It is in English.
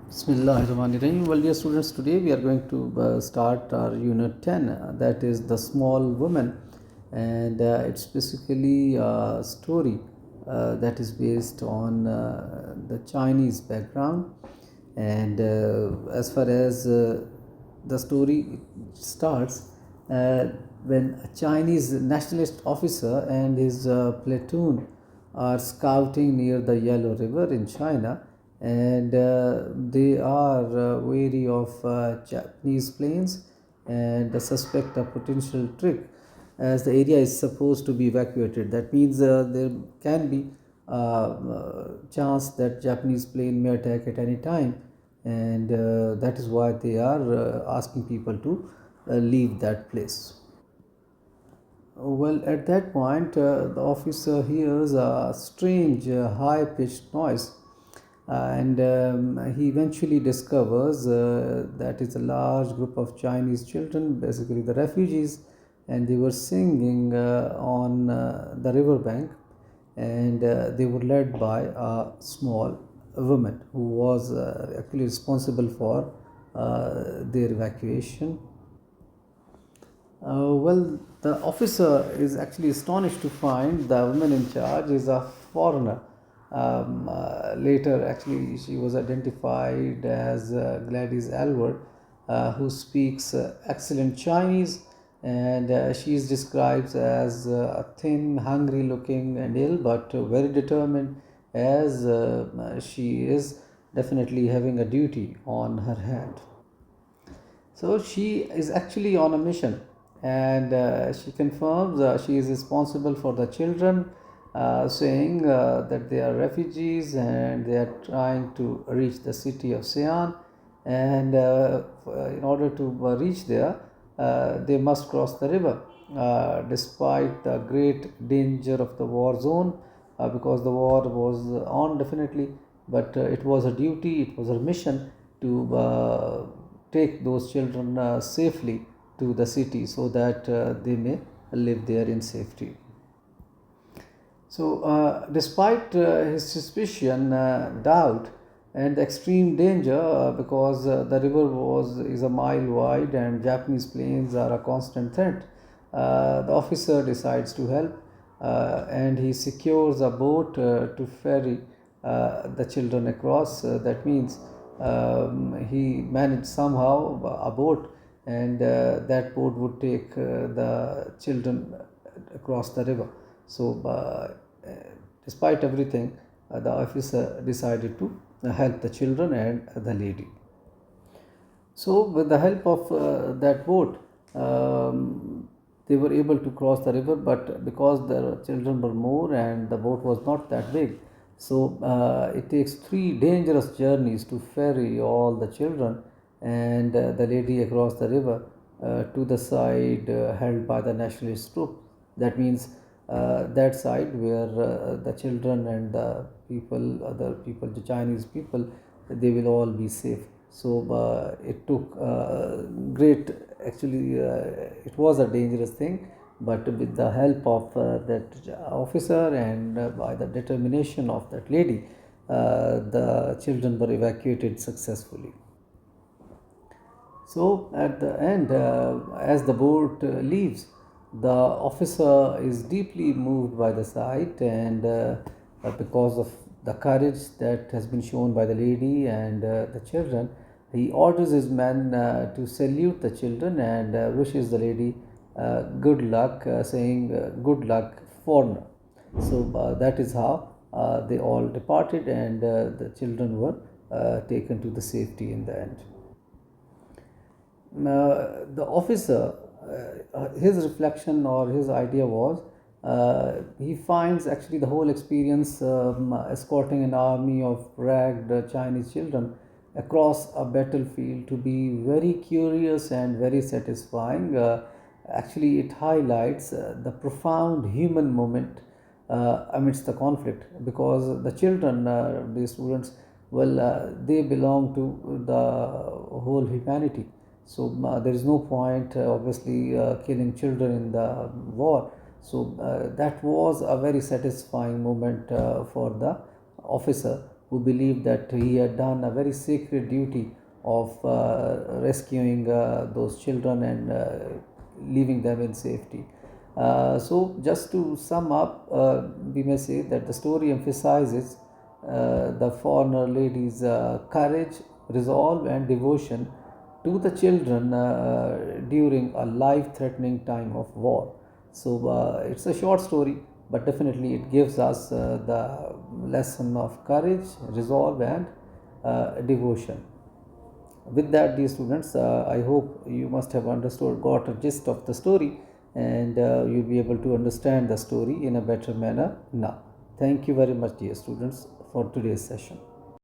Bismillahirrahmanirrahim. Well, dear students, today we are going to start our unit 10, that is the small woman, and it's basically a story that is based on the Chinese background. And as far as the story starts, uh, when a Chinese nationalist officer and his platoon are scouting near the Yellow River in China, and they are wary of Japanese planes and suspect a potential trick as the area is supposed to be evacuated. That means there can be chance that Japanese plane may attack at any time, and that is why they are asking people to leave that place. Well, at that point, the officer hears a strange, high pitched noise, and he eventually discovers that it's a large group of Chinese children, basically the refugees, and they were singing on the riverbank, and they were led by a small woman who was actually responsible for their evacuation. Well, the officer is actually astonished to find the woman in charge is a foreigner. Later, actually, she was identified as Gladys Alward, who speaks excellent Chinese, and she is described as a thin, hungry looking, and ill, but very determined, as she is definitely having a duty on her hand. So she is actually on a mission, and she confirms she is responsible for the children, saying that they are refugees and they are trying to reach the city of Xi'an. And in order to reach there, they must cross the river, despite the great danger of the war zone, because the war was on definitely, but it was a duty, it was a mission to take those children safely to the city so that they may live there in safety. So, despite his suspicion, doubt, and extreme danger, because the river was is a mile wide and Japanese planes are a constant threat, the officer decides to help, and he secures a boat to ferry the children across. That means he managed somehow a boat, and that boat would take the children across the river. So, despite everything, the officer decided to help the children and the lady. So, with the help of that boat, they were able to cross the river, but because the children were more and the boat was not that big, so it takes three dangerous journeys to ferry all the children and the lady across the river to the side held by the nationalist group. That means that side where the children and the people, other people, the Chinese people, they will all be safe. So it took great, actually, it was a dangerous thing, but with the help of that officer and by the determination of that lady, the children were evacuated successfully. So at the end, as the boat leaves, the officer is deeply moved by the sight, and because of the courage that has been shown by the lady and the children, he orders his men to salute the children and wishes the lady good luck, saying, "Good luck, foreigner." So that is how they all departed, and the children were taken to the safety in the end. The officer, his reflection or his idea was, he finds actually the whole experience escorting an army of ragged Chinese children across a battlefield to be very curious and very satisfying. Actually, it highlights the profound human moment amidst the conflict, because the children, the students, well, they belong to the whole humanity. So there is no point, obviously, killing children in the war. So that was a very satisfying moment for the officer, who who believed that he had done a very sacred duty of rescuing those children and leaving them in safety. So, just to sum up, we may say that the story emphasizes the foreigner lady's courage, resolve, and devotion to the children during a life threatening time of war. So, it's a short story, but definitely it gives us the lesson of courage, resolve, and devotion. With that, dear students, I hope you must have understood, got a gist of the story, and you'll be able to understand the story in a better manner now. Thank you very much, dear students, for today's session.